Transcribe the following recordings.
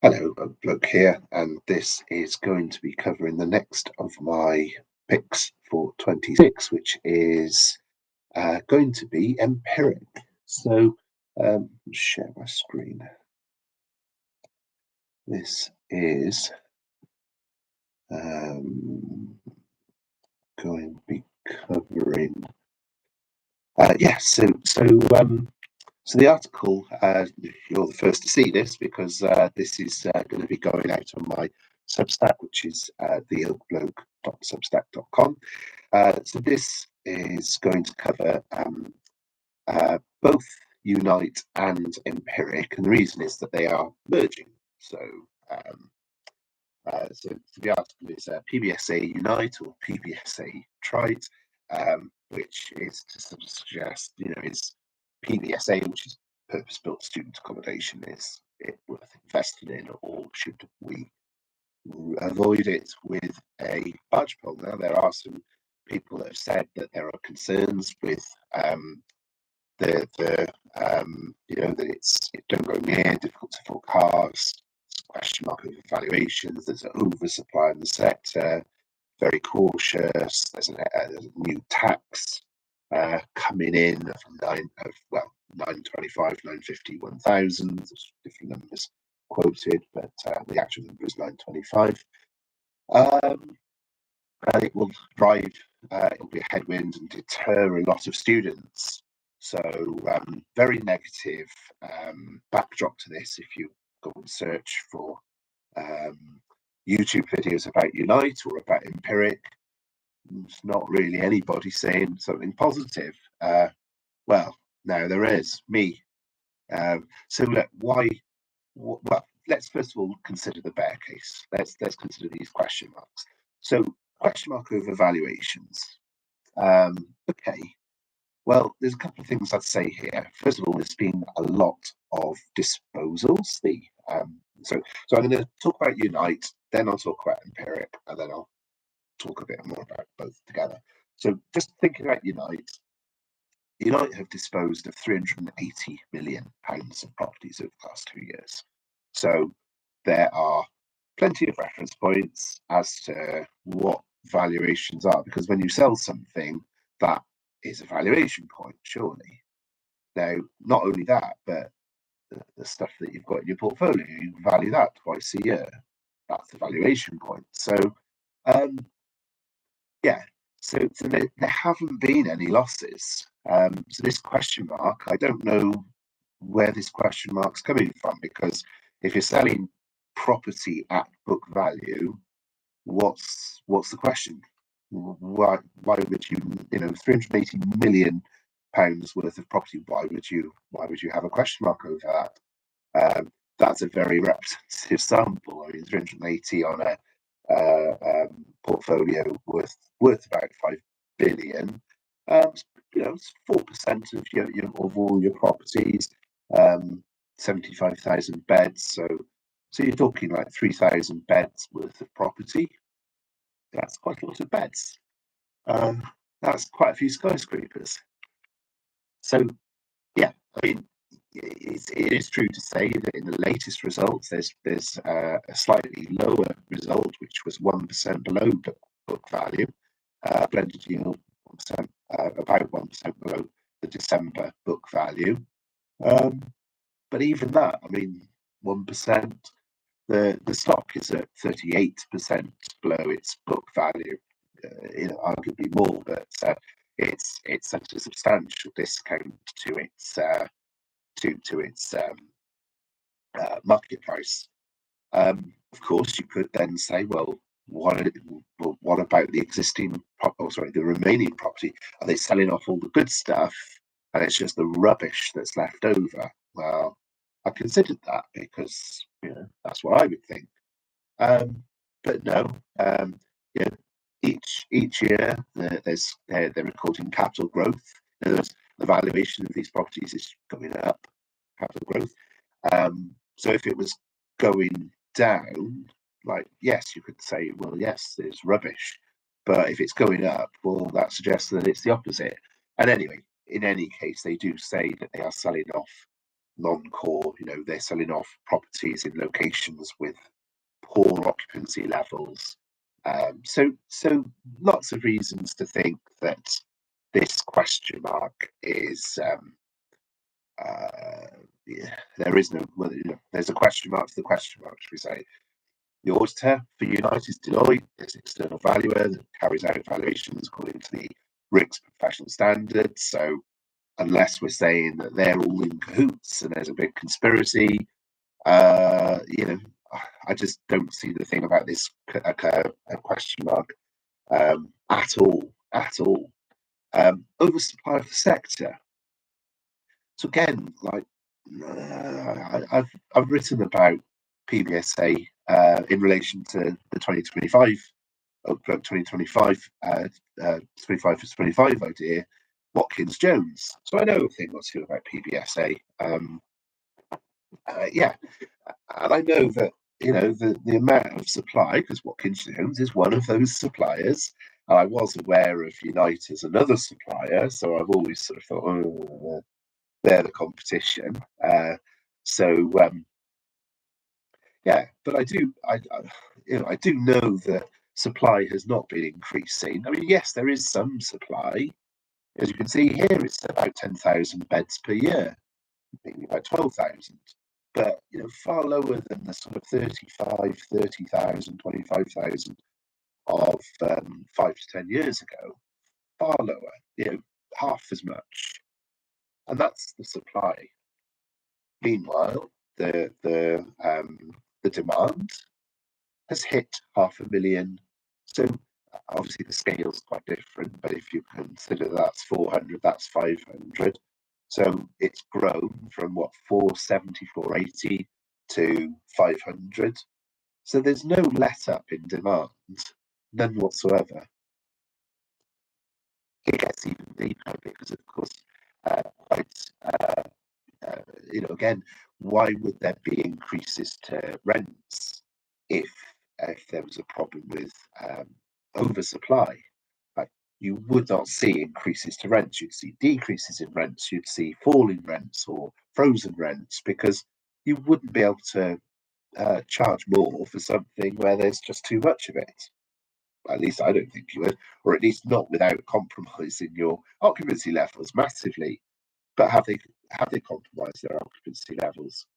Hello, Bloke here, and this is going to be covering the next of my picks for 26, which is going to be Empiric. So, share my screen. This is going to be covering. So the article, you're the first to see this because this is going to be going out on my Substack, which is theoakbloke.substack.com. So this is going to cover both Unite and Empiric, and the reason is that they are merging. So, the article is PBSA Unite or PBSA Trite, which is to sort of suggest, is PBSA, which is purpose-built student accommodation, is it worth investing in, or should we avoid it with a budge poll? Now, there are some people that have said that there are concerns with that it don't go near, difficult to forecast, question mark over valuations, there's an oversupply in the sector, very cautious, there's a new tax coming in of 925, 950, 1000, there's different numbers quoted, but the actual number is 925. And it will drive, it'll be a headwind and deter a lot of students. So very negative backdrop to this. If you go and search for YouTube videos about Unite or about Empiric, there's not really anybody saying something positive. Well, now there is me. So look, why? Well, let's first of all consider the bear case. Let's consider these question marks. So question mark over valuations. Okay. Well, there's a couple of things I'd say here. First of all, there's been a lot of disposals. So I'm going to talk about Unite, then I'll talk about Empiric, and then I'll talk a bit more about both together. So just thinking about Unite have disposed of £380 million of properties over the last 2 years. So there are plenty of reference points as to what valuations are, because when you sell something, that is a valuation point, surely. Now, not only that, but the stuff that you've got in your portfolio, you value that twice a year. That's the valuation point. So, so there haven't been any losses. So this question mark, I don't know where this question mark's coming from, because if you're selling property at book value, what's the question? Why would you, £380 million worth of property, why would you have a question mark over that? That's a very representative sample. I mean, 380 on a portfolio worth about 5 billion. It's 4% of all your properties, 75,000 beds. So you're talking like 3,000 beds worth of property. That's quite a lot of beds. That's quite a few skyscrapers. So, yeah, I mean, it is true to say that in the latest results, there's a slightly lower result, which was 1% below book value, blended yield 1%, about 1% below the December book value. But even that, I mean, 1%. The stock is at 38% below its book value, arguably more, but it's such a substantial discount to its market price. Of course, you could then say, well, what about the the remaining property? Are they selling off all the good stuff, and it's just the rubbish that's left over? Well, I considered that, because that's what I would think. But no, each year they're recording capital growth. The valuation of these properties is going up, capital growth. So if it was going down, yes, you could say, well, yes, there's rubbish. But if it's going up, well, that suggests that it's the opposite. And anyway, in any case, they do say that they are selling off non-core. They're selling off properties in locations with poor occupancy levels. So lots of reasons to think that this question mark is yeah, there is no, well, there's a question mark to the question mark, should we say. The auditor for Unite is Deloitte. It's an external valuer that carries out valuations according to the RICS professional standards. So unless we're saying that they're all in cahoots and there's a big conspiracy, I just don't see the thing about this a question mark at all. Oversupply of the sector. So again, like I've written about PBSA in relation to the 2025 2025 25 for 25 idea, Watkins Jones. So I know a thing or two about PBSA. Yeah, and I know that the amount of supply, because Watkins Jones is one of those suppliers. And I was aware of Unite as another supplier, so I've always sort of thought, oh, they're the competition. So yeah, but I do know that supply has not been increasing. I mean, yes, there is some supply. As you can see here, it's about 10,000 beds per year, maybe about 12,000. But far lower than the sort of 35, 30,000, 25,000 of 5 to 10 years ago. Far lower, half as much. And that's the supply. Meanwhile, the demand has hit 500,000. So obviously the scale's quite different, but if you consider that's 400, that's 500. So it's grown from 470, 480 to 500. So there's no let up in demand, none whatsoever. It gets even deeper because, of course, again, why would there be increases to rents if there was a problem with oversupply? Like, you would not see increases to rents. You'd see decreases in rents. You'd see falling rents or frozen rents, because you wouldn't be able to charge more for something where there's just too much of it. At least I don't think you would, or at least not without compromising your occupancy levels massively. But have they compromised their occupancy levels?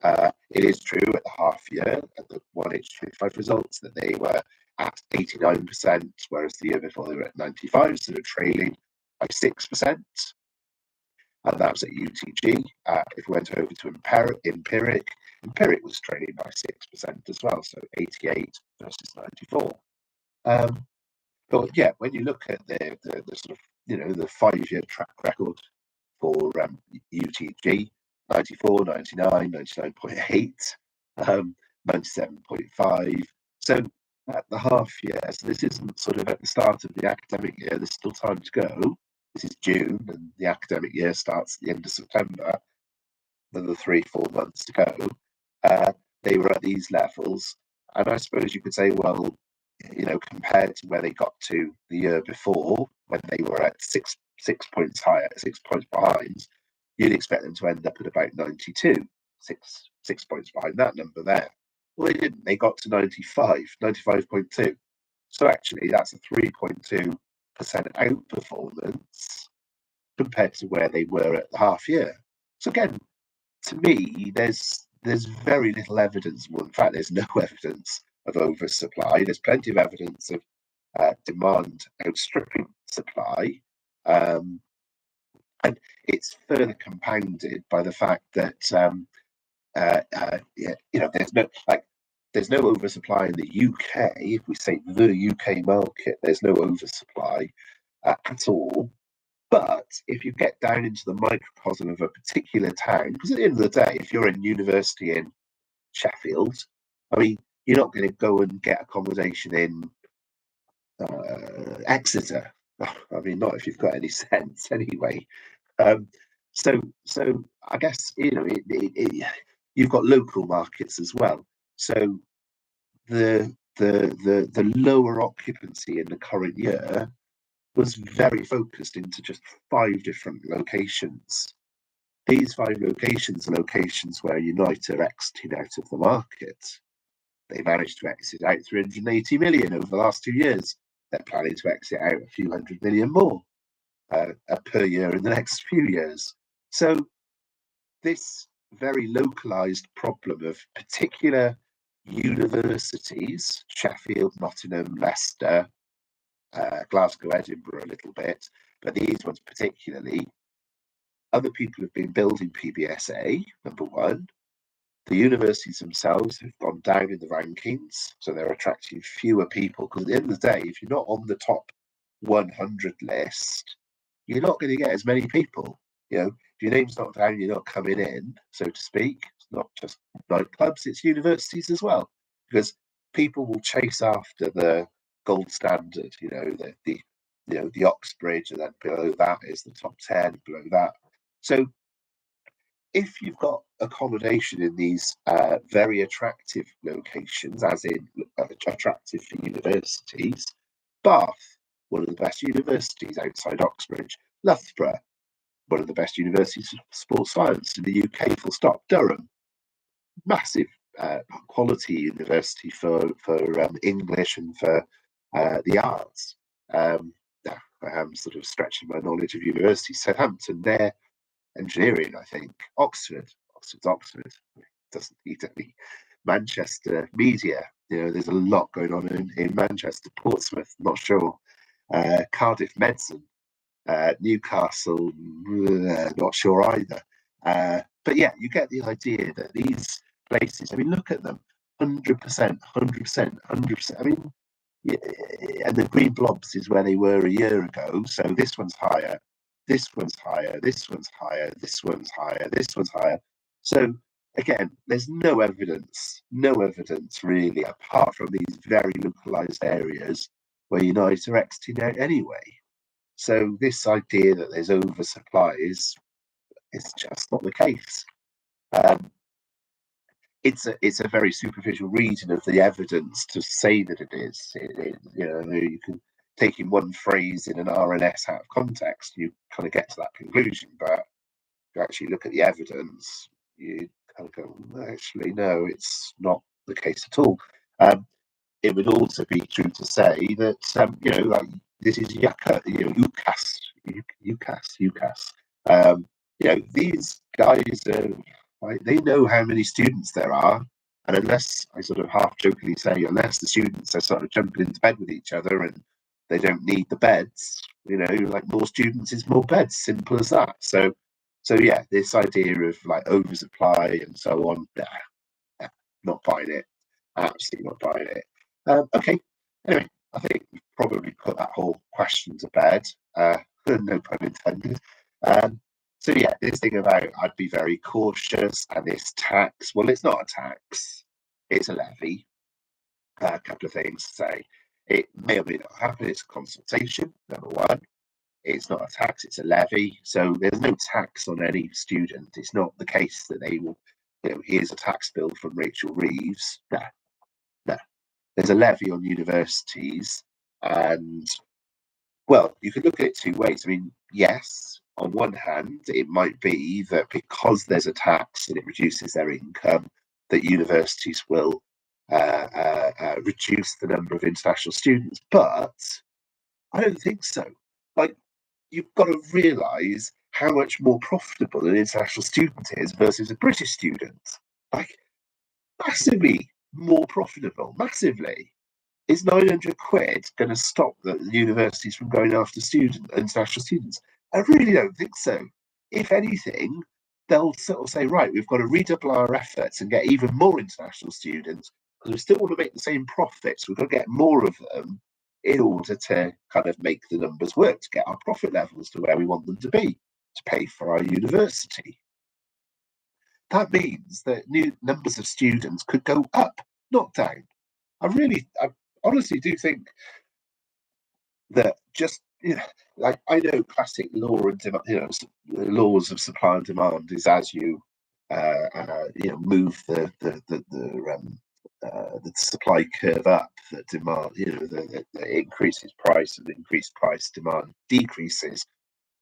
It is true at the half year, at the 1H25 results, that they were at 89%, whereas the year before they were at 95%, so they're trailing by 6%. And that was at UTG. If we went over to Empiric was trailing by 6% as well, so 88 versus 94. But yeah, when you look at the sort of the 5-year track record for UTG, 94, 99, 99.8, 97.5. So at the half year, so this isn't sort of at the start of the academic year, there's still time to go. This is June, and the academic year starts at the end of September. Another 3-4 months to go. They were at these levels, and I suppose you could say, well, compared to where they got to the year before, when they were at 6 points higher, 6 points behind, you'd expect them to end up at about 92, 6 points behind that number there. Well, they didn't. They got to 95, 95.2. So actually, that's a 3.2% outperformance compared to where they were at the half year. So again, to me, there's very little evidence. Well, in fact, there's no evidence of oversupply. There's plenty of evidence of demand outstripping supply, and it's further compounded by the fact that there's no oversupply in the UK. If we say the UK market, there's no oversupply at all. But if you get down into the microcosm of a particular town, because at the end of the day, if you're in university in Sheffield, I mean, you're not going to go and get accommodation in Exeter. I mean, not if you've got any sense, anyway. So I guess you've got local markets as well. So the lower occupancy in the current year was very focused into just 5 different locations. These 5 locations are locations where Unite are exiting out of the market. They managed to exit out 380 million over the last 2 years. They're planning to exit out a few hundred million more per year in the next few years. So this very localized problem of particular universities, Sheffield, Nottingham, Leicester, Glasgow, Edinburgh a little bit, but these ones particularly, other people have been building PBSA, number one. The universities themselves have gone down in the rankings, so they're attracting fewer people, because at the end of the day, if you're not on the top 100 list, you're not going to get as many people. If your name's not down, you're not coming in, so to speak. It's not just nightclubs, it's universities as well, because people will chase after the gold standard, the Oxbridge, and then below that is the top 10, below that. So if you've got accommodation in these very attractive locations, as in attractive for universities, Bath, one of the best universities outside Oxbridge, Loughborough, one of the best universities of sports science in the UK, full stop, Durham, massive quality university for English and for the arts. I am sort of stretching my knowledge of universities. Southampton, they're engineering, I think. Oxford's Oxford. It doesn't need any Manchester media. There's a lot going on in Manchester. Portsmouth, not sure. Cardiff, medicine. Newcastle, not sure either. But yeah, you get the idea that these places, look at them, 100%, 100%, 100%. And the green blobs is where they were a year ago. So this one's higher, this one's higher, this one's higher, this one's higher, this one's higher. So again, there's no evidence really, apart from these very localized areas where United are exiting out anyway. So this idea that there's oversupply is just not the case. It's a very superficial reading of the evidence to say that it is. You can take in one phrase in an RNS out of context, you kind of get to that conclusion. But if you actually look at the evidence, you kind of go, actually, no, it's not the case at all. It would also be true to say that like this is UCAS. These guys they know how many students there are, and unless, I sort of half jokingly say, unless the students are sort of jumping into bed with each other and they don't need the beds, like more students is more beds, simple as that. So yeah, this idea of like oversupply and so on, not buying it, absolutely not buying it. Okay, anyway, I think we've probably put that whole question to bed. No pun intended. So yeah, this thing about I'd be very cautious and this tax, well, it's not a tax, it's a levy. A couple of things to say. It may or may not happen, it's a consultation, number one. It's not a tax, it's a levy. So there's no tax on any student. It's not the case that they will, here's a tax bill from Rachel Reeves. No. There's a levy on universities, and well, you could look at it two ways. Yes, on one hand, it might be that because there's a tax and it reduces their income, that universities will reduce the number of international students. But I don't think so. Like, you've got to realise how much more profitable an international student is versus a British student. Like, massively more profitable, massively. Is 900 quid going to stop the universities from going after international students? I really don't think so. If anything, they'll sort of say, right, we've got to redouble our efforts and get even more international students, because we still want to make the same profits. We've got to get more of them in order to kind of make the numbers work, to get our profit levels to where we want them to be, to pay for our university. That means that new numbers of students could go up, not down. I honestly do think that just, like, I know classic law and demand, laws of supply and demand is as you move the supply curve up, the demand, the increases price, and increased price, demand decreases.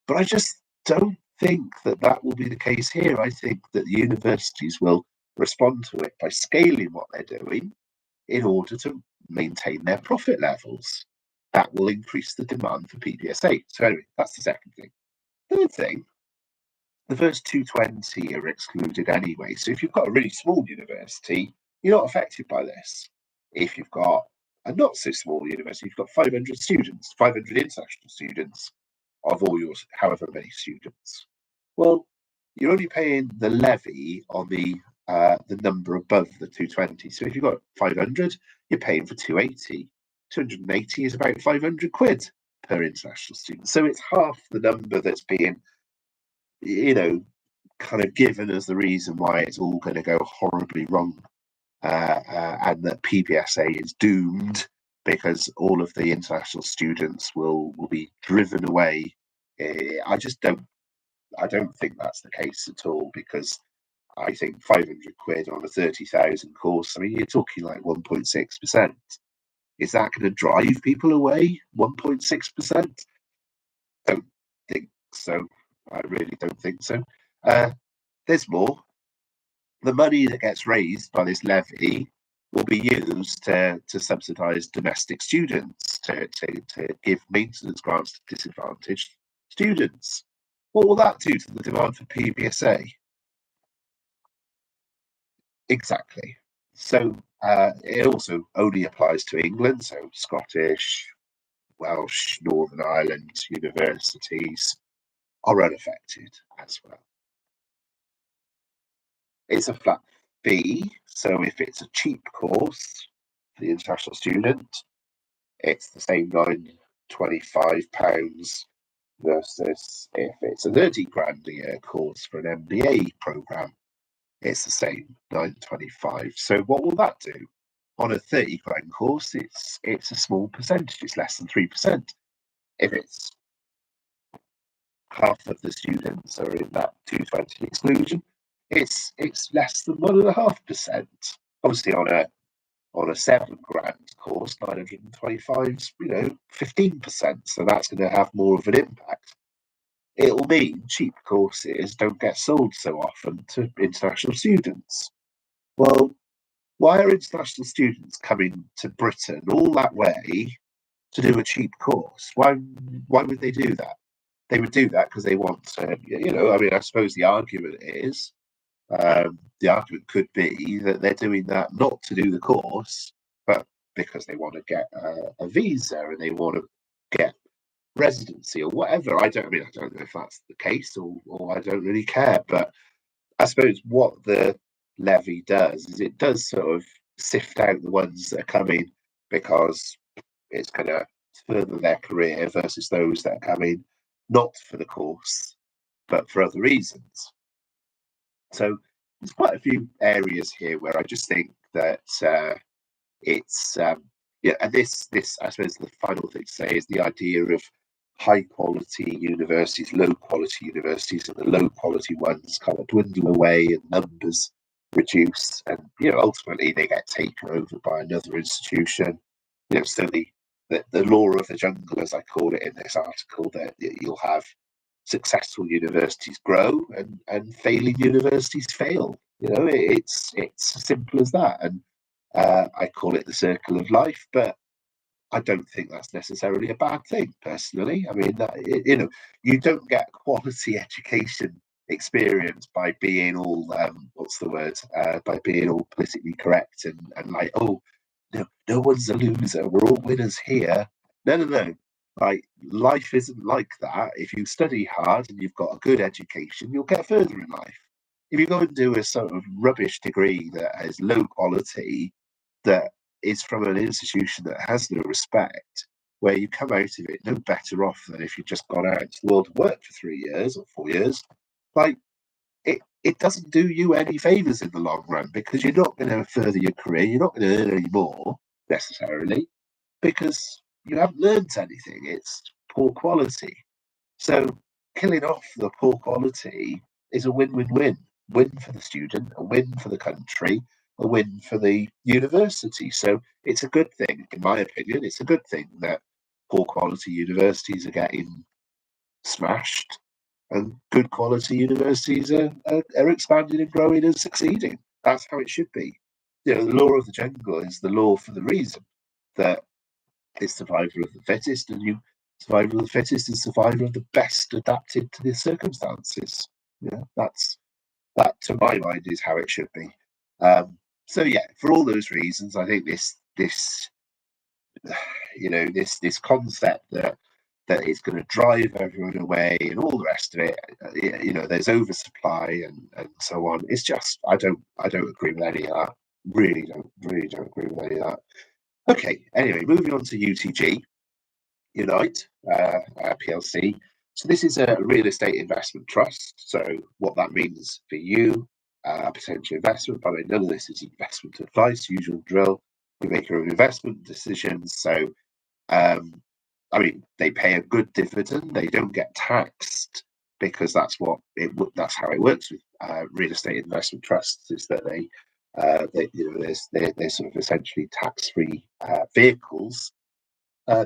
But I just don't think that that will be the case here. I think that the universities will respond to it by scaling what they're doing in order to maintain their profit levels. That will increase the demand for PBSA. So anyway, that's the second thing. Third thing, the first 220 are excluded anyway. So if you've got a really small university, you're not affected by this. If you've got a not so small university, you've got 500 students, 500 international students of all yours, however many students. Well, you're only paying the levy on the number above the 220. So if you've got 500, you're paying for 280. 280 is about 500 quid per international student. So it's half the number that's being, kind of given as the reason why it's all going to go horribly wrong, and that PBSA is doomed because all of the international students will be driven away. I don't think that's the case at all, because I think 500 quid on a 30,000 course, I mean, you're talking like 1.6%. Is that going to drive people away? 1.6%? Don't think so. I really don't think so. There's more. The money that gets raised by this levy will be used to subsidise domestic students, to give maintenance grants to disadvantaged students. What will that do to the demand for PBSA? Exactly. So it also only applies to England, so Scottish, Welsh, Northern Ireland universities are unaffected as well. It's a flat fee, so if it's a cheap course for the international student, it's the same £925 versus if it's a 30 grand a year course for an MBA programme, it's the same £925. So what will that do? On a 30 grand course, it's a small percentage, it's less than 3%. If it's half of the students are in that 220 exclusion, it's less than 1.5%. Obviously, on a 7 grand course, 925 is 15%. So that's going to have more of an impact. It'll mean cheap courses don't get sold so often to international students. Well, why are international students coming to Britain all that way to do a cheap course? Why would they do that? They would do that because they want to, I mean, I suppose the argument could be that they're doing that not to do the course, but because they want to get a visa and they want to get residency or whatever. I don't know if that's the case, or I don't really care. But I suppose what the levy does is it does sort of sift out the ones that are coming because it's going to further their career versus those that are coming not for the course, but for other reasons. So there's quite a few areas here where I just think that it's and this I suppose the final thing to say is the idea of high quality universities, low quality universities, and the low quality ones kind of dwindle away and numbers reduce, and ultimately they get taken over by another institution. So the law of the jungle, as I call it in this article, that you'll have successful universities grow and failing universities fail. It's as simple as that. And I call it the circle of life, but I don't think that's necessarily a bad thing, personally. I mean, you don't get quality education experience by being all by being all politically correct and like, oh, no one's a loser, we're all winners here. No. Like, life isn't like that. If you study hard and you've got a good education, you'll get further in life. If you go and do a sort of rubbish degree that has low quality, that is from an institution that has no respect, where you come out of it no better off than if you'd just gone out into the world to work for 3 years or 4 years, like, it doesn't do you any favours in the long run, because you're not going to further your career, you're not going to earn any more necessarily, because you haven't learned anything. It's poor quality. So killing off the poor quality is a win-win-win. Win for the student, a win for the country, a win for the university. So it's a good thing, in my opinion. It's a good thing that poor quality universities are getting smashed. and good quality universities are expanding and growing and succeeding. That's how it should be. The law of the jungle is the law for the reason that it's survival of the fittest, and survival of the fittest is survival of the best adapted to the circumstances. That to my mind is how it should be. So yeah, for all those reasons, I think this concept that it's going to drive everyone away and all the rest of it, there's oversupply and so on. It's just I don't agree with any of that. Really don't agree with any of that. Okay, anyway, moving on to UTG Unite PLC. So this is a real estate investment trust. So what that means for you, potential investment, by the way, none of this is investment advice, usual drill. You make your own investment decisions. So, they pay a good dividend. They don't get taxed because that's how it works with real estate investment trusts. Is that they're sort of essentially tax-free vehicles.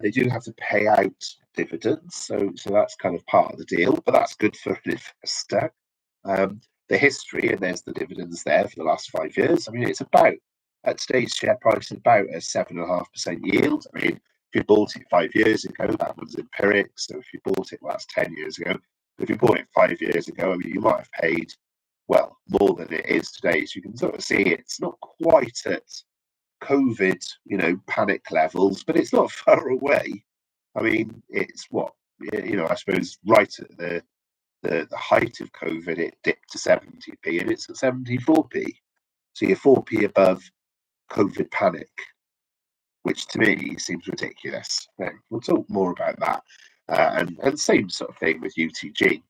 They do have to pay out dividends, so that's kind of part of the deal, but that's good for an investor. The history, and there's the dividends there for the last 5 years. It's about, at today's share price, about a 7.5% yield. If you bought it 5 years ago, that was Empiric. So if you bought it, that's 10 years ago. If you bought it 5 years ago, you might have paid, well, more than it is today. So you can sort of see it's not quite at COVID, panic levels, but it's not far away. It's what, I suppose right at the height of COVID, it dipped to 70p, and it's at 74p. So you're 4p above COVID panic, which to me seems ridiculous. Now, we'll talk more about that. And same sort of thing with UTG.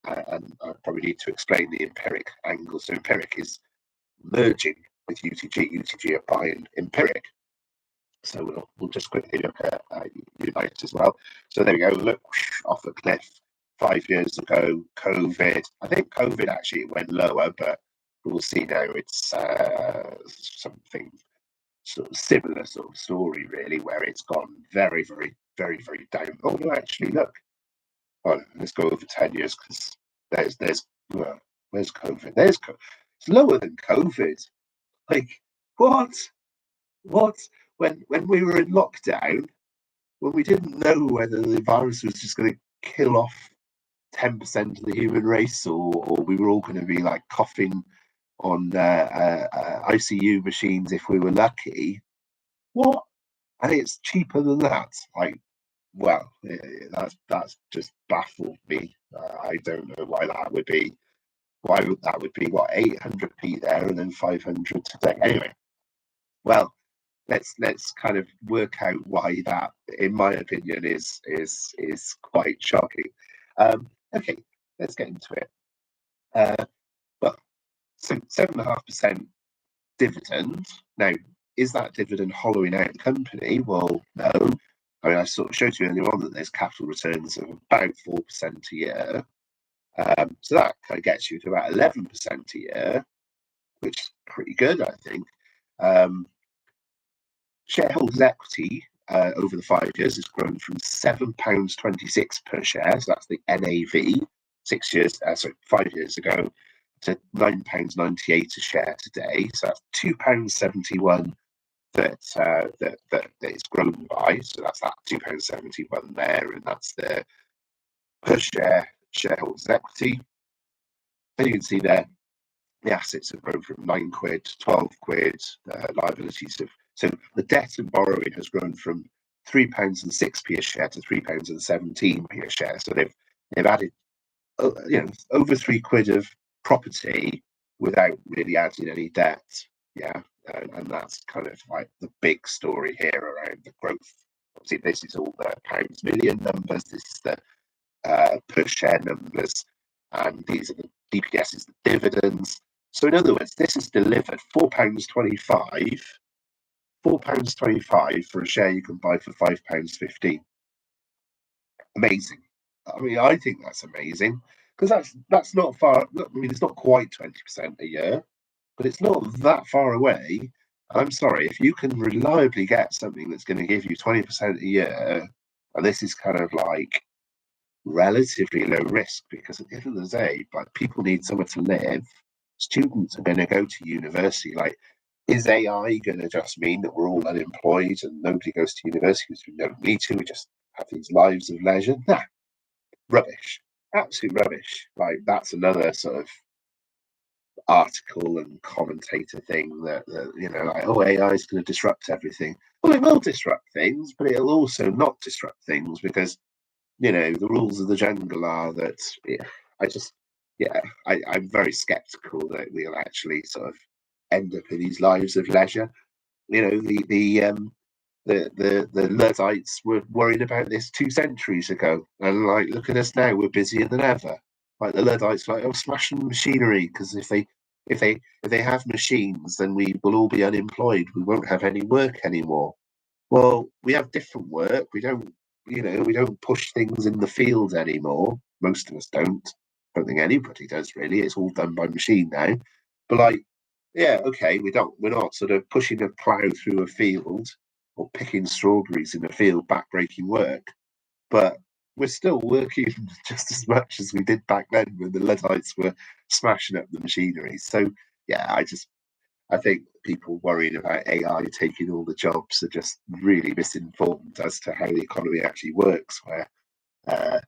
And I probably need to explain the Empiric angle. So Empiric is merging with UTG. UTG are buying Empiric. So we'll just quickly look at Unite as well. So there we go. Look, off a cliff 5 years ago. COVID. I think COVID actually went lower, but we'll see now. It's something sort of similar sort of story, really, where it's gone very, very, very, very down. Oh no, actually, look. Oh, let's go over 10 years because where's COVID? There's COVID. It's lower than COVID. Like what? When we were in lockdown, when we didn't know whether the virus was just going to kill off 10% of the human race, or we were all going to be like coughing on ICU machines if we were lucky. What? And it's cheaper than that. That's just baffled me. I don't know why that would be. Why would that would be what 800p there and then 500 today? Anyway, well, let's kind of work out why that, in my opinion, is quite shocking. Okay, let's get into it. So 7.5% dividend. Now, is that dividend hollowing out the company? Well, no. I sort of showed you earlier on that there's capital returns of about 4% a year. So that kind of gets you to about 11% a year, which is pretty good, I think. Shareholders' equity over the 5 years has grown from £7.26 per share, so that's the NAV, 5 years ago, to £9.98 a share today. So that's £2.71 that it's grown by. So that's that £2.71 there, and that's the per share shareholders' equity. And you can see there the assets have grown from £9 to £12. Liabilities have, so the debt and borrowing has grown from £3.06 a share to £3.17 a share. So they've added over £3 of property without really adding any debt. Yeah, and that's kind of like the big story here around the growth. Obviously, this is all the pounds million numbers. This is the per share numbers, and these are the DPSs, the dividends. So in other words, this has delivered £4.25 for a share you can buy for £5.15. Amazing. I think that's amazing, because that's not far. It's not quite 20% a year, but it's not that far away. I'm sorry, if you can reliably get something that's going to give you 20% a year, and this is kind of like, relatively low risk, because at the end of the day, like, people need somewhere to live. Students are going to go to university. Like, is AI going to just mean that we're all unemployed and nobody goes to university because we don't need to? We just have these lives of leisure? Nah, rubbish. Absolute rubbish. Like, that's another sort of article and commentator thing that like, oh, AI is going to disrupt everything. Well, it will disrupt things, but it'll also not disrupt things, because the rules of the jungle are that, I just, I'm very skeptical that we'll actually sort of end up in these lives of leisure. The Luddites were worried about this 2 centuries ago, and like, look at us now, we're busier than ever. Like, the Luddites, like, oh, smashing machinery, because if they have machines, then we will all be unemployed. We won't have any work anymore. Well, we have different work. We don't push things in the field anymore. Most of us don't. I don't think anybody does, really. It's all done by machine now. But like, yeah, okay, we're not sort of pushing a plough through a field or picking strawberries in a field, backbreaking work. But we're still working just as much as we did back then when the Luddites were smashing up the machinery. So yeah, I think people worrying about AI taking all the jobs are just really misinformed as to how the economy actually works, where uh,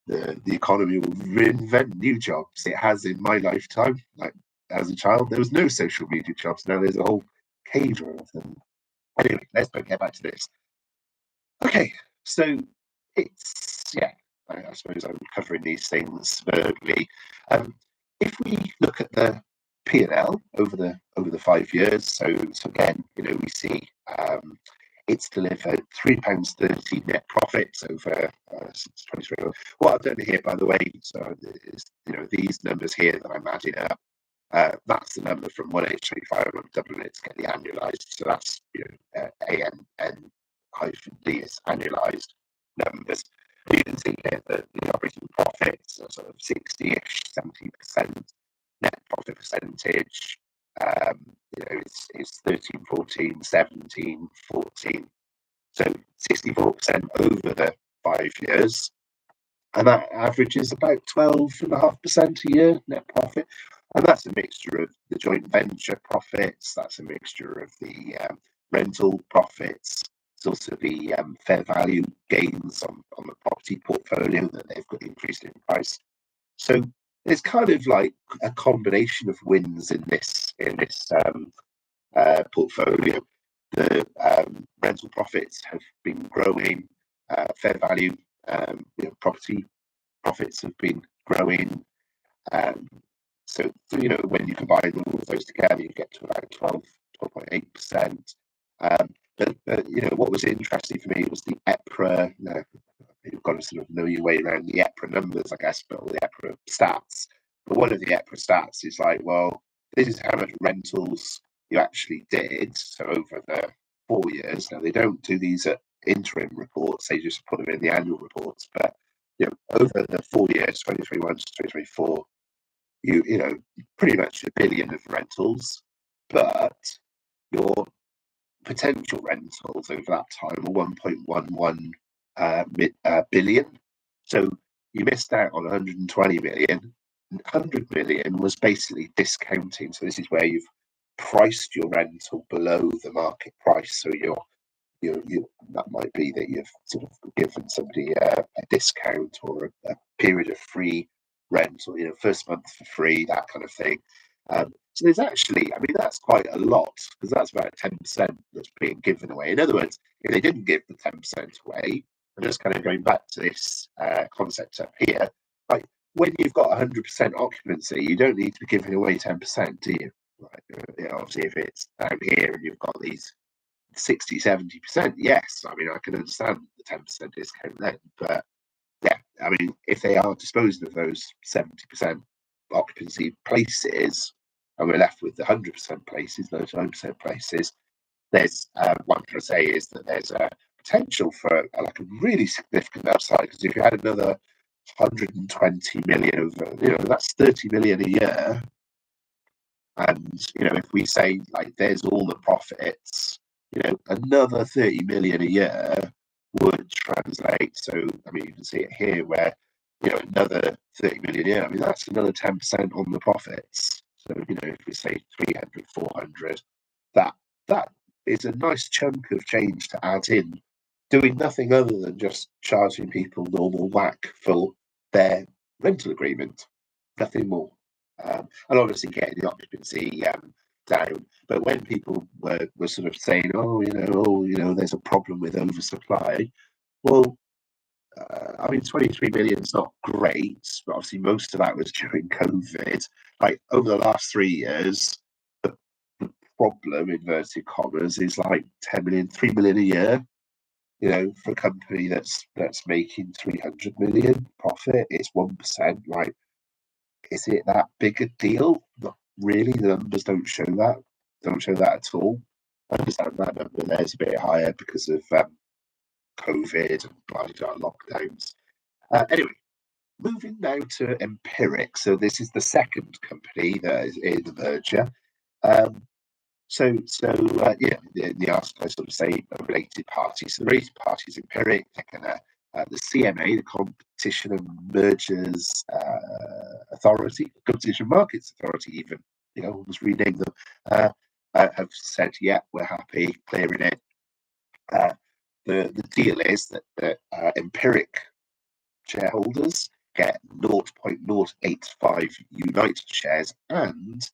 the economy will reinvent new jobs. It has in my lifetime. Like, as a child, there was no social media jobs. Now there's a whole cadre of them. Anyway, let's get back to this. Okay, so yeah, I suppose I'm covering these things verbally. Um, if we look at the P&L over the 5 years, so again, we see it's delivered £3.30 net profits over since 2021. What I've done here, by the way, so is these numbers here that I'm adding up. That's the number from 1H25. I'm doubling it to get the annualized. So that's AN -D is annualized numbers. You can see here that the operating profits are sort of 60-ish, 70% net profit percentage. It's 13, 14, 17, 14. So 64% over the 5 years. And that averages about 12.5% a year net profit. And that's a mixture of the joint venture profits, that's a mixture of the rental profits. It's also the fair value gains on the property portfolio that they've got increased in price. So it's kind of like a combination of wins in this portfolio. The rental profits have been growing, fair value property profits have been growing. So when you combine all of those together, you get to about 12.8%. But what was interesting for me was the EPRA. You've got to sort of know your way around the EPRA numbers, I guess, but all the EPRA stats. But one of the EPRA stats is like, well, this is how much rentals you actually did. So over the 4 years, now they don't do these at interim reports; they just put them in the annual reports. But over the 4 years, 2021 to 2024, pretty much £1 billion of rentals, but your potential rentals over that time were 1.11 billion. So you missed out on 120 million. 100 million was basically discounting. So this is where you've priced your rental below the market price. So that might be that you've sort of given somebody a discount or a period of free rental, first month for free, that kind of thing. So there's actually, that's quite a lot, because that's about 10% that's being given away. In other words, if they didn't give the 10% away, I'm just kind of going back to this concept up here, like, when you've got 100% occupancy, you don't need to be giving away 10%, do you? Right? Obviously, if it's down here and you've got these 60, 70%, yes, I can understand the 10% discount then. But yeah, if they are disposing of those 70% occupancy places and we're left with the 100% places, those 9% places, there's what I'm trying to say is that there's a potential for a really significant upside, because if you had another 120 million over, that's 30 million a year. And if we say, like, there's all the profits, another 30 million a year would translate. So you can see it here where another 30 million a year. I mean, that's another 10% on the profits. So, if we say 300, 400, that is a nice chunk of change to add in, doing nothing other than just charging people normal whack for their rental agreement, nothing more. And obviously getting the occupancy down. But when people were sort of saying, there's a problem with oversupply, well, I mean, 23 million is not great, but obviously most of that was during COVID. Like over the last 3 years, the problem, inverted commas, is like 10 million, 3 million a year. For a company that's making 300 million profit, it's 1%. Like, is it that big a deal? Not really. The numbers don't show that. Don't show that at all. I understand that number there is a bit higher because of COVID and lockdowns. Anyway, moving now to Empiric. So this is the second company that is in the merger. The article I sort of say related parties. So the related parties, Empiric, they're gonna the CMA, the Competition and Mergers Authority, Competition Markets Authority, even almost rename them, have said, yeah, we're happy clearing it. The deal is that Empiric shareholders get 0.085 United shares, and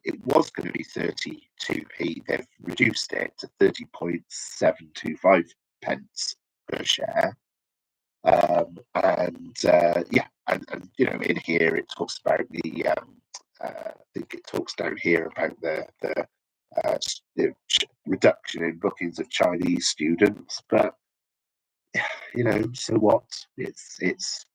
it was going to be 32p. They've reduced it to 30.725 pence per share. In here it talks about I think it talks down here about the reduction in bookings of Chinese students, but so what? It's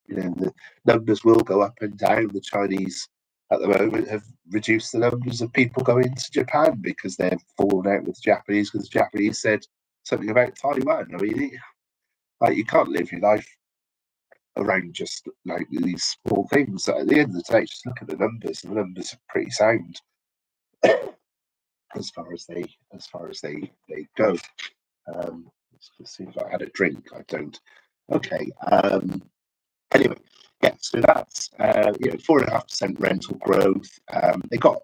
the numbers will go up and down. The Chinese at the moment have reduced the numbers of people going to Japan because they've fallen out with the Japanese because the Japanese said something about Taiwan. I mean, you can't live your life around just like these small things. At the end of the day, just look at the numbers. And the numbers are pretty sound as far as they go. Let's see if I had a drink. I don't. Okay. Anyway, yeah. So that's 4.5% rental growth. They got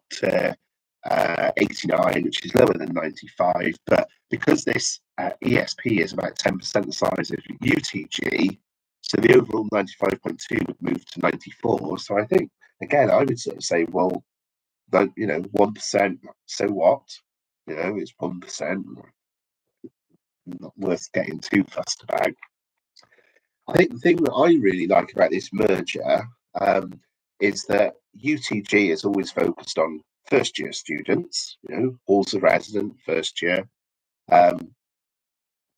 89, which is lower than 95, but because this ESP is about 10% the size of UTG, so the overall 95.2 would move to 94. So I think again, I would sort of say, well, 1%. So what? It's 1%. Not worth getting too fussed about. I think the thing that I really like about this merger is that UTG is always focused on first-year students, halls of resident, first year.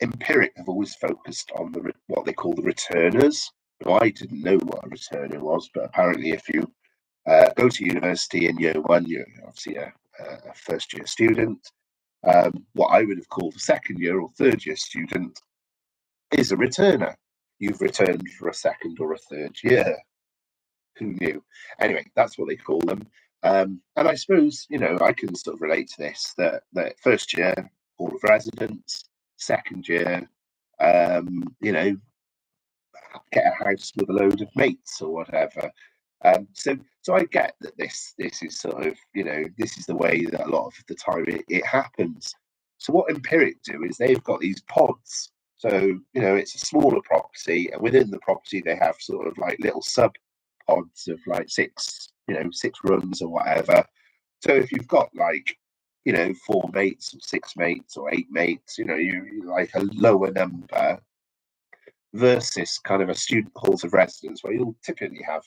Empiric have always focused on what they call the returners. Now, I didn't know what a returner was, but apparently if you go to university in year one, you're obviously a first-year student. What I would have called a second year or third year student is a returner. You've returned for a second or a third year. Who knew? Anyway, that's what they call them. And I suppose, I can sort of relate to this, that first year, hall of residence, second year, get a house with a load of mates or whatever. So I get that this is sort of, this is the way that a lot of the time it happens. So what Empiric do is they've got these pods. So, it's a smaller property, and within the property they have sort of like little sub pods of like six rooms or whatever. So if you've got like, 4 mates or 6 mates or 8 mates, you like a lower number versus kind of a student halls of residence where you'll typically have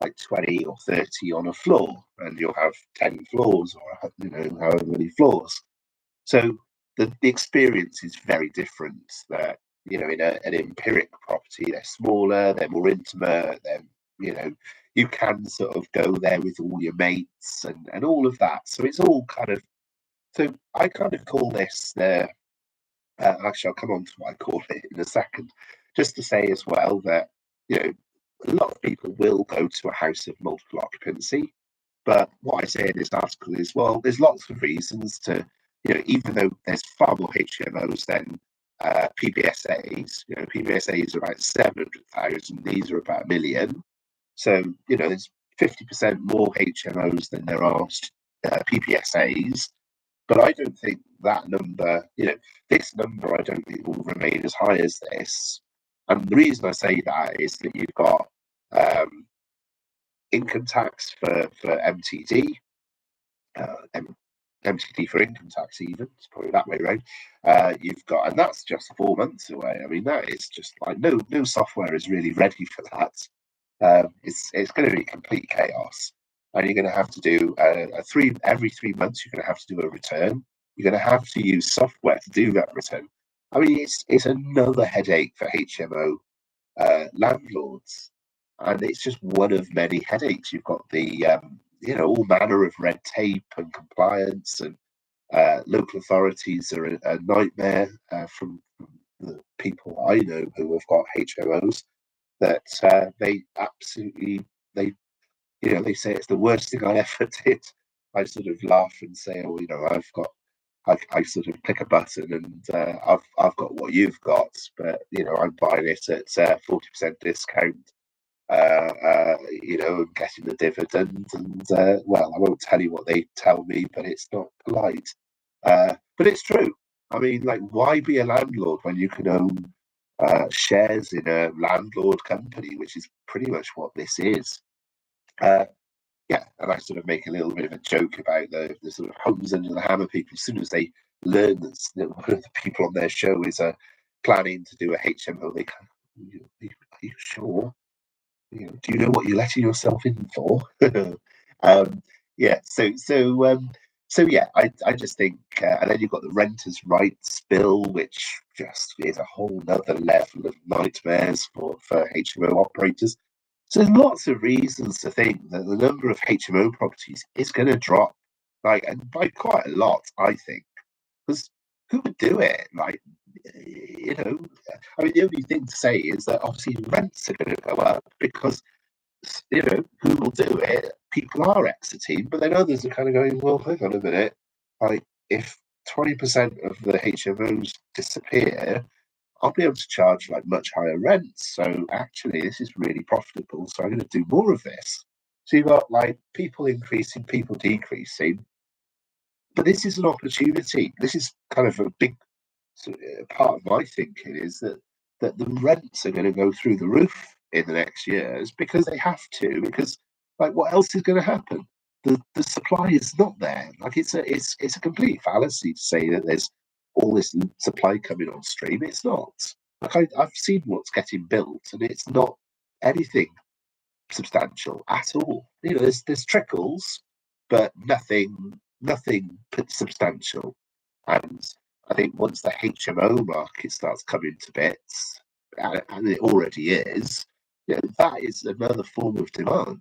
like 20 or 30 on a floor, and you'll have 10 floors or however many floors. So the experience is very different. That in an Empiric property, they're smaller, they're more intimate, you can sort of go there with all your mates and all of that. So it's all kind of, so I kind of call this actually I'll come on to what I call it in a second, just to say as well that a lot of people will go to a house of multiple occupancy, but what I say in this article is, well, there's lots of reasons to, even though there's far more HMOs than PBSAs. PBSAs are about 700,000. These are about 1 million. So there's 50% more HMOs than there are PBSAs. But I don't think that number, this number, I don't think will remain as high as this. And the reason I say that is that you've got income tax for MTD, MTD for income tax, even it's probably that way around. You've got, and that's just 4 months away. I mean, that is just like no software is really ready for that. It's going to be complete chaos, and you're going to have to do every 3 months. You're going to have to do a return. You're going to have to use software to do that return. I mean, it's another headache for HMO landlords, and it's just one of many headaches. You've got the all manner of red tape and compliance, and local authorities are a nightmare from the people I know who have got HMOs. That they absolutely they say it's the worst thing I ever did. I sort of laugh and say, oh, I sort of click a button and I've got what you've got, but I'm buying it at 40% discount. And getting the dividend, and well, I won't tell you what they tell me, but it's not polite. But it's true. I mean, like, why be a landlord when you can own shares in a landlord company, which is pretty much what this is? Yeah, and I sort of make a little bit of a joke about the sort of homes under the hammer people. As soon as they learn that one of the people on their show is planning to do a HMO, they kind of, are you sure? Do you know what you're letting yourself in for? Yeah, so yeah, I just think, and then you've got the renters' rights bill, which just is a whole nother level of nightmares for HMO operators. So there's lots of reasons to think that the number of HMO properties is going to drop, and by quite a lot, I think, because who would do it? I mean, the only thing to say is that obviously rents are going to go up because, who will do it? People are exiting, but then others are kind of going, well, hang on a minute. If 20% of the HMOs disappear, I'll be able to charge much higher rents. So actually, this is really profitable. So I'm going to do more of this. So you've got people increasing, people decreasing. But this is an opportunity. This is kind of a big part of my thinking is that the rents are going to go through the roof in the next years because they have to. Because what else is going to happen? The supply is not there. It's a complete fallacy to say that there's all this supply coming on stream. It's not. I've seen what's getting built, and it's not anything substantial at all. There's trickles, but nothing substantial. And I think once the HMO market starts coming to bits, and it already is, that is another form of demand.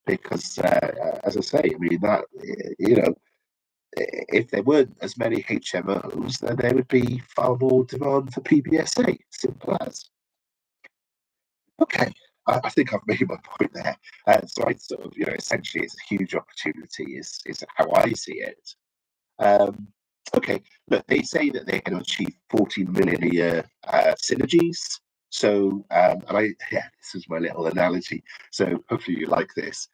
Because, as I say, I mean that if there weren't as many HMOs, then there would be far more demand for PBSA. Simple as. Okay, I think I've made my point there. So I sort of, essentially, it's a huge opportunity. Is how I see it. Okay, look, they say that they're going to achieve 14 million a year synergies. So, this is my little analogy. So hopefully you like this.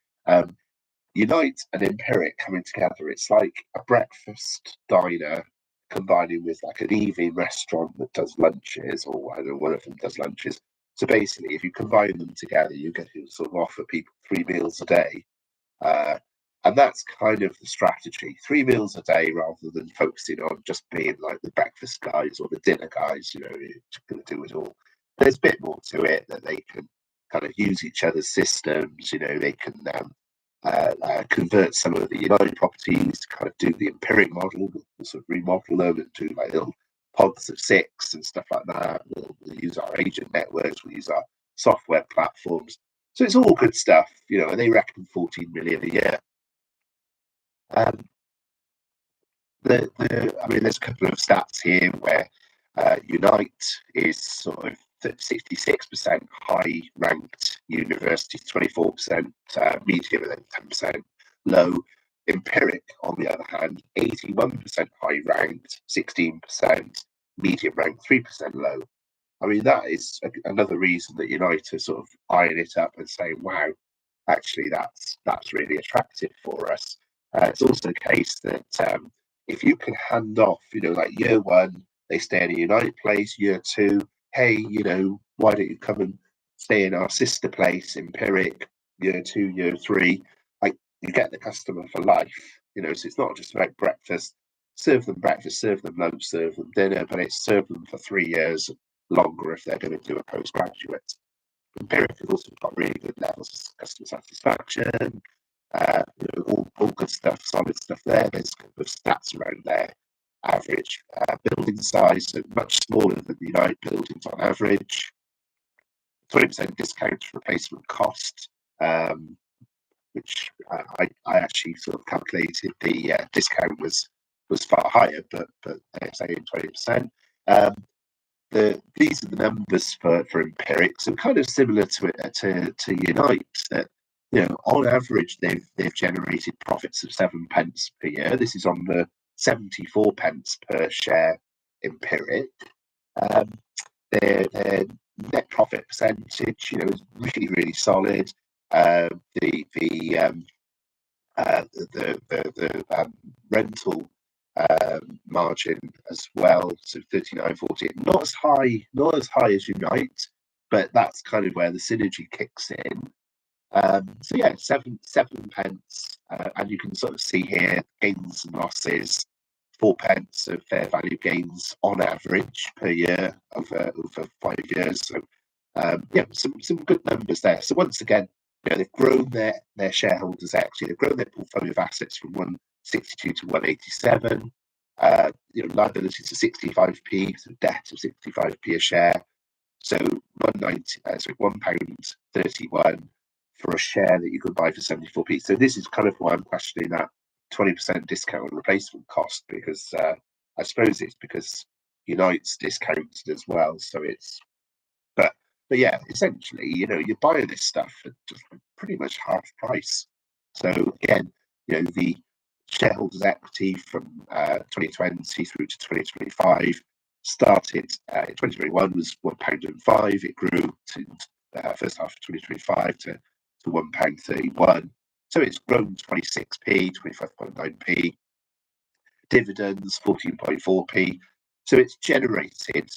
Unite and Empiric coming together. It's like a breakfast diner combining with an evening restaurant that does lunches, or I don't know, one of them does lunches. So basically, if you combine them together, you get to sort of offer people 3 meals a day. And that's kind of the strategy. 3 meals a day rather than focusing on just being like the breakfast guys or the dinner guys, who's going to do it all. There's a bit more to it that they can kind of use each other's systems. They can convert some of the United properties to kind of do the Empiric model, we'll sort of remodel them and do little pods of 6 and stuff like that. We'll use our agent networks, we'll use our software platforms. So it's all good stuff, and they reckon 14 million a year. I mean, there's a couple of stats here where Unite is sort of 66% high ranked universities, 24% medium, and then 10% low. Empiric, on the other hand, 81% high ranked, 16% medium rank 3% low. I mean, that is another reason that United are sort of eyeing it up and saying, wow, actually, that's really attractive for us. It's also the case that if you can hand off, like year one, they stay in a United place, year two, hey, why don't you come and stay in our sister place, Empiric, year two, year three, like you get the customer for life, so it's not just about breakfast, serve them breakfast, serve them lunch, serve them dinner, but it's serve them for 3 years longer if they're going to do a postgraduate. Empiric has also got really good levels of customer satisfaction, all good stuff, solid stuff there. There's kind of stats around their average building size, so much smaller than the United buildings on average. 20% discount to replacement cost, which I actually sort of calculated the discount was far higher, but they're saying 20%. These are the numbers for Empiric, so kind of similar to Unite. That on average they've generated profits of 7p per year. This is on the 74p per share Empiric. Their net profit percentage, is really solid. The rental margin as well, so 39.48, not as high as Unite, but that's kind of where the synergy kicks in. So yeah, 7p, and you can sort of see here gains and losses, 4p of fair value gains on average per year over 5 years. So yeah, some good numbers there. So once again, they've grown their shareholders' equity, they've grown their portfolio of assets from 162 to 187. Liabilities to 65p, so debt of 65p a share. So £1.31 for a share that you could buy for 74p. So this is kind of why I'm questioning that 20% discount on replacement cost, because I suppose it's because Unite's discounted as well. So it's, but yeah, essentially, you're buying this stuff at just pretty much half price. So again, the shareholders' equity from 2020 through to 2025 started in 2021 was £1.05. It grew to first half of 2025 to £1.31. So it's grown 26p, 25.9p. Dividends 14.4p. So it's generated,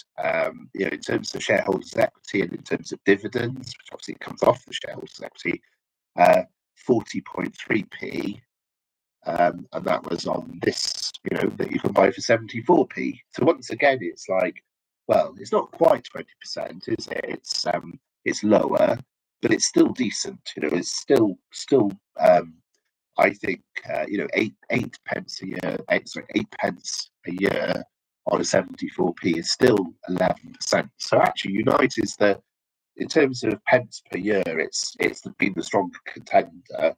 in terms of shareholders' equity and in terms of dividends, which obviously comes off the shareholders' equity, 40.3p. And that was on this, that you can buy for 74p. So once again, it's like, well, it's not quite 20%, is it? It's lower, but it's still decent. It's still I think 8p a year, 8p a year on a 74p is still 11%. So actually, Unite is in terms of pence per year, it's been the stronger contender.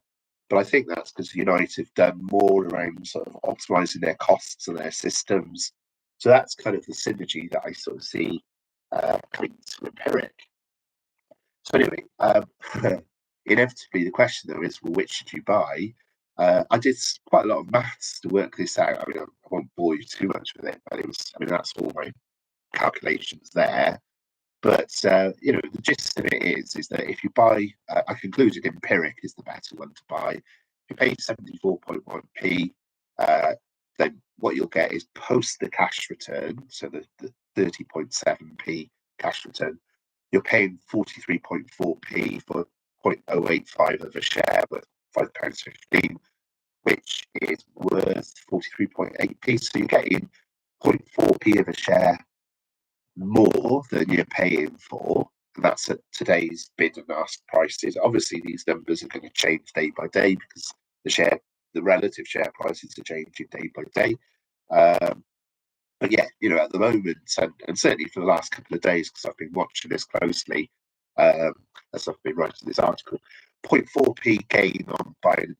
But I think that's because United have done more around sort of optimizing their costs and their systems. So that's kind of the synergy that I sort of see coming to Empiric. So anyway, inevitably the question though is, well, which should you buy? I did quite a lot of maths to work this out. I mean, I won't bore you too much with it, but that's all my calculations there. But the gist of it is that if you buy, I concluded Empiric is the better one to buy. If you pay 74.1p, then what you'll get is post the cash return, so the 30.7p cash return, you're paying 43.4p for 0.085 of a share, worth £5.15, which is worth 43.8p. So you're getting 0.4p of a share more than you're paying for, and that's at today's bid and ask prices. Obviously, these numbers are going to change day by day because the relative share prices are changing day by day. But yeah, at the moment, and certainly for the last couple of days, because I've been watching this closely, as I've been writing this article, 0.4p gain on buying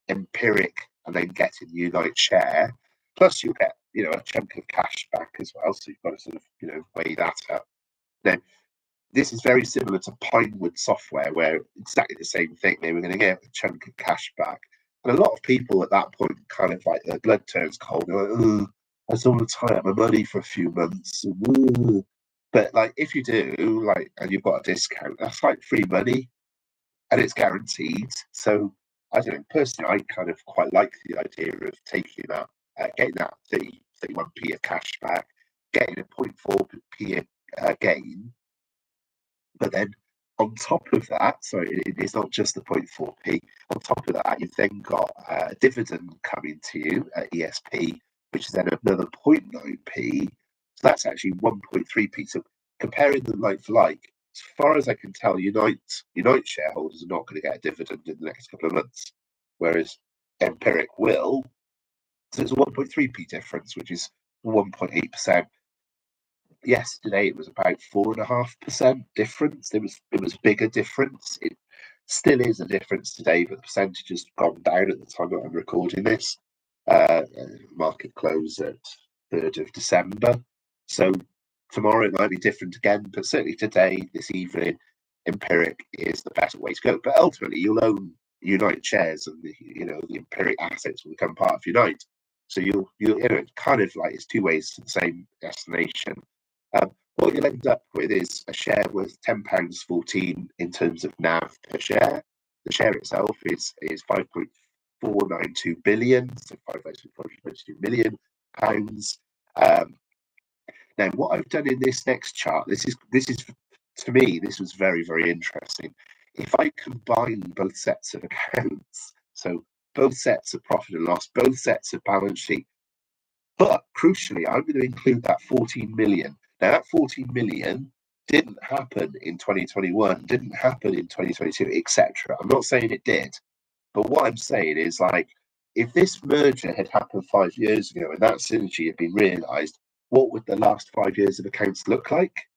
Empiric and then getting the Unite share, plus you get a chunk of cash back as well, so you've got to sort of weigh that up. Now, this is very similar to Pinewood Software, where exactly the same thing. They were going to get a chunk of cash back, and a lot of people at that point kind of like their blood turns cold. They're like, I don't want to tie up my money for a few months. Ooh. But like, if you do, like, and you've got a discount, that's like free money, and it's guaranteed. So I don't know. Personally, I kind of quite like the idea of taking that, getting that 31p of cash back, getting a 0.4p gain, but then on top of that, so it's not just the 0.4p. On top of that, you've then got a dividend coming to you at ESP, which is then another 0.9p. So that's actually 1.3p. So comparing them like for like, as far as I can tell, Unite shareholders are not going to get a dividend in the next couple of months, whereas Empiric will. So it's a 1.3p difference, which is 1.8%. Yesterday it was about 4.5% difference. It was a bigger difference. It still is a difference today, but the percentage has gone down at the time that I'm recording this. Market close at 3rd of December. So tomorrow it might be different again, but certainly today, this evening, Empiric is the better way to go. But ultimately, you'll own Unite shares, and the Empiric assets will become part of Unite. So you'll kind of like it's two ways to the same destination. What you'll end up with is a share worth £10.14 in terms of NAV per share. The share itself is 5.492 billion, so 5.492 million pounds. Now, what I've done in this next chart, this is to me, this was very, very interesting. If I combine both sets of accounts, so both sets of profit and loss, both sets of balance sheet, but crucially, I'm going to include that 14 million. Now, that 14 million didn't happen in 2021, didn't happen in 2022, etc. I'm not saying it did, but what I'm saying is, like, if this merger had happened 5 years ago and that synergy had been realised, what would the last 5 years of accounts look like?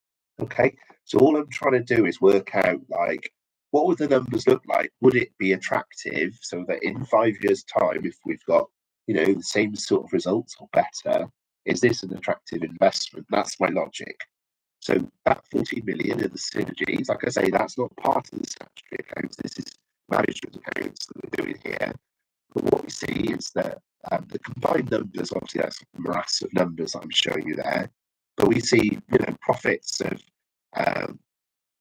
Okay, so all I'm trying to do is work out, like, what would the numbers look like? Would it be attractive so that in 5 years' time, if we've got the same sort of results or better, is this an attractive investment? That's my logic. So that 40 million in the synergies, like I say, that's not part of the statutory accounts. This is management accounts that we're doing here. But what we see is that the combined numbers, obviously that's a morass of numbers that I'm showing you there, but we see profits of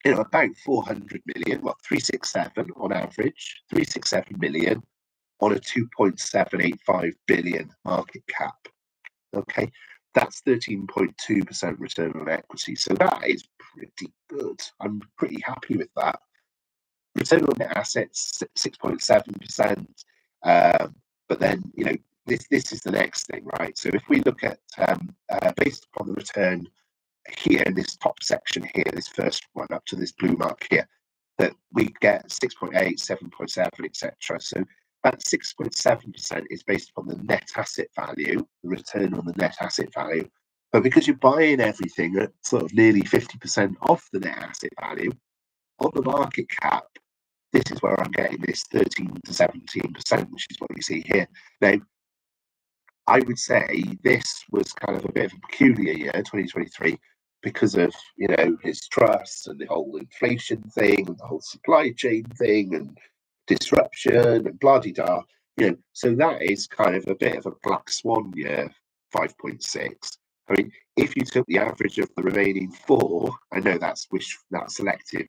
about 400 million, 367 on average, 367 million on a 2.785 billion market cap. Okay, that's 13.2% return on equity. So that is pretty good. I'm pretty happy with that. Return on net assets, 6.7%. But then, this is the next thing, right? So if we look at, based upon the return here in this top section here, this first one up to this blue mark here, that we get 6.8, 7.7, etc. So that 6.7% is based upon the net asset value, the return on the net asset value. But because you're buying everything at sort of nearly 50% off the net asset value, on the market cap, this is where I'm getting this 13 to 17%, which is what you see here. Now, I would say this was kind of a bit of a peculiar year, 2023, because of his trusts and the whole inflation thing and the whole supply chain thing and disruption and blah-de-da. So that is kind of a bit of a black swan year, 5.6. I mean, if you took the average of the remaining four, I know that's selective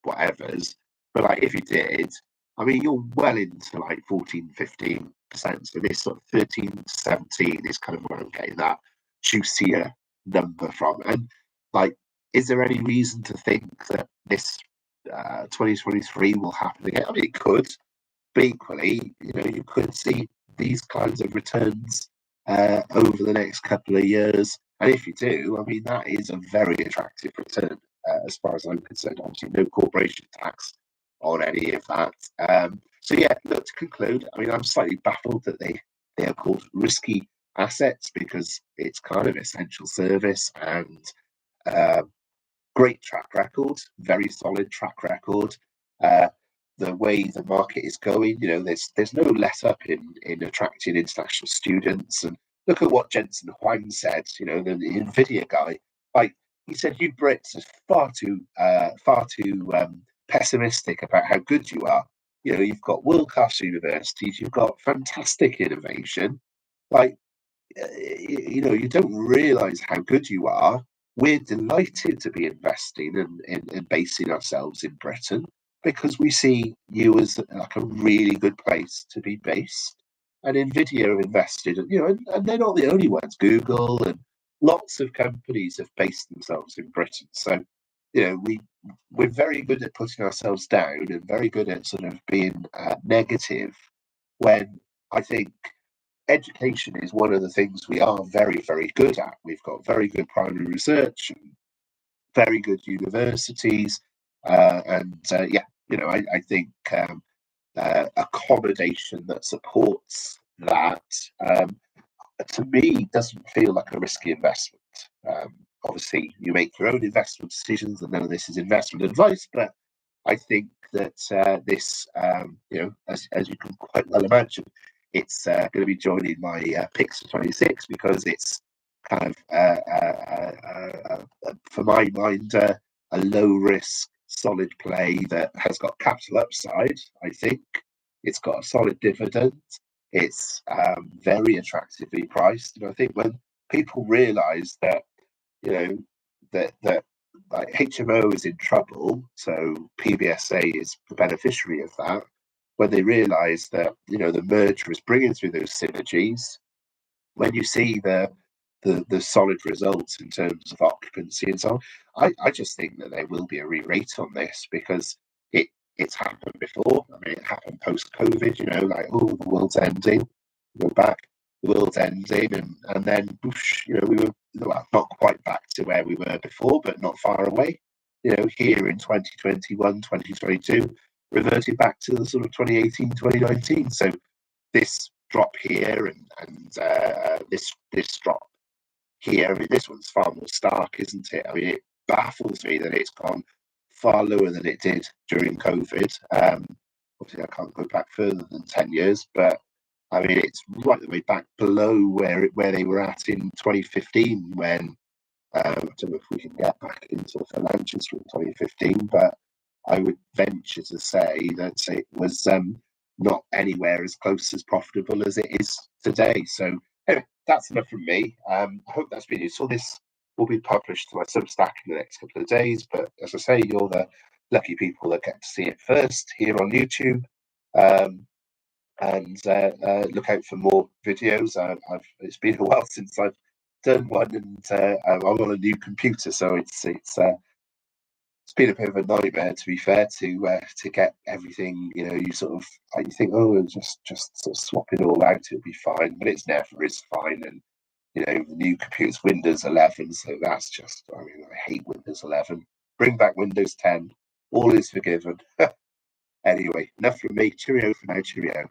whatevers, but like if you did, I mean, you're well into like 14, 15%. So this sort of 13 to 17 is kind of where I'm getting that juicier number from. And like, is there any reason to think that this 2023 will happen again? I mean, it could, but equally, you could see these kinds of returns over the next couple of years. And if you do, I mean, that is a very attractive return as far as I'm concerned. Obviously, no corporation tax on any of that. So yeah, look, to conclude, I mean, I'm slightly baffled that they are called risky assets because it's kind of essential service and great track record, very solid track record. The way the market is going, there's no let up in attracting international students. And look at what Jensen Huang said, the Nvidia guy. Like, he said, you Brits are far too pessimistic about how good you are. You've got world-class universities, you've got fantastic innovation. Like, you don't realize how good you are. We're delighted to be investing and basing ourselves in Britain because we see you as like a really good place to be based. And Nvidia have invested, and they're not the only ones. Google and lots of companies have based themselves in Britain. So, we're very good at putting ourselves down and very good at sort of being negative when I think education is one of the things we are very, very good at. We've got very good primary research and very good universities. I think accommodation that supports that, to me, doesn't feel like a risky investment. Obviously, you make your own investment decisions, and none of this is investment advice, but I think that this, as you can quite well imagine, it's going to be joining my picks for 26 because it's kind of, for my mind, a low risk, solid play that has got capital upside. I think it's got a solid dividend. It's very attractively priced, and I think when people realise that, that like HMO is in trouble, so PBSA is the beneficiary of that. When they realise that the merger is bringing through those synergies, when you see the solid results in terms of occupancy and so on, I just think that there will be a re-rate on this because it's happened before. I mean, it happened post-COVID. Like, oh, the world's ending. Go back, the world's ending, and then whoosh, we were not quite back to where we were before, but not far away. Here in 2021, 2022, reverted back to the sort of 2018, 2019. So this drop here and this drop here, I mean, this one's far more stark, isn't it? I mean, it baffles me that it's gone far lower than it did during COVID. Obviously, I can't go back further than 10 years, but I mean, it's right the way back below where they were at in 2015 when, I don't know if we can get back into the financials from 2015, but I would venture to say that it was not anywhere as close as profitable as it is today. So anyway, that's enough from me. I hope that's been useful. This will be published to my Substack in the next couple of days, but as I say, you're the lucky people that get to see it first here on YouTube. And look out for more videos. It's been a while since I've done one, and I'm on a new computer, so it's been a bit of a nightmare, to be fair, to get everything. You sort of you think, oh, just sort of swap it all out, it'll be fine, but it's never is fine. And the new computer's Windows 11, so that's just, I mean, I hate Windows 11. Bring back Windows 10. All is forgiven. Anyway, enough from me. Cheerio for now. Cheerio.